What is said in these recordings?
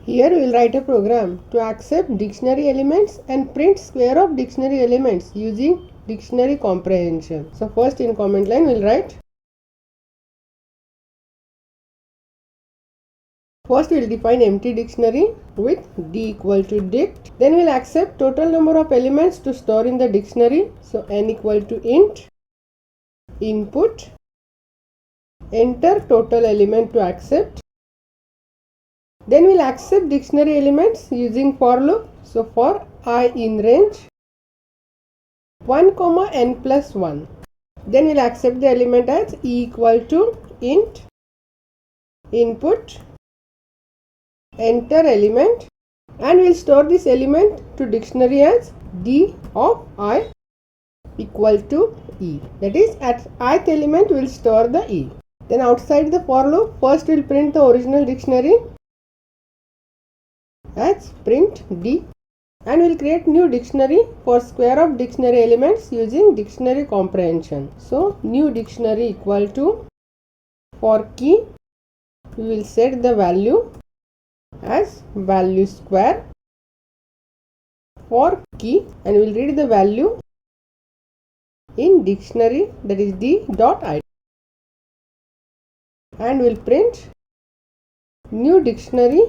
Here we will write a program to accept dictionary elements and print square of dictionary elements using dictionary comprehension. So first in comment line we will write. First we will define empty dictionary with d equal to dict. Then we will accept total number of elements to store in the dictionary. So n equal to int, input, enter total element to accept. Then we will accept dictionary elements using for loop. So for I in range 1 comma n plus 1. Then we will accept the element as e equal to int, input, enter element, and we will store this element to dictionary as d of I equal to e. That is, at ith element we will store the e. Then outside the for loop, first we will print the original dictionary as print d, and we will create new dictionary for square of dictionary elements using dictionary comprehension. So new dictionary equal to for key we will set the value as value square for key, and we will read the value in dictionary, that is d dot id, and we will print new dictionary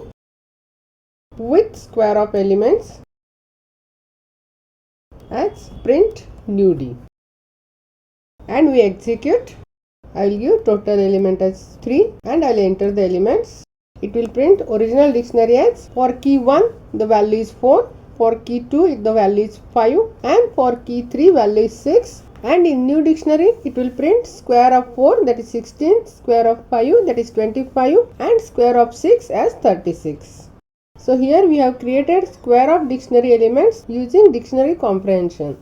with square of elements as print new d, and we execute. I will give total element as 3 and I will enter the elements. It will print original dictionary as for key 1 the value is 4, for key 2 the value is 5, and for key 3 value is 6, and in new dictionary it will print square of 4 that is 16, square of 5 that is 25, and square of 6 as 36. So here we have created square of dictionary elements using dictionary comprehension.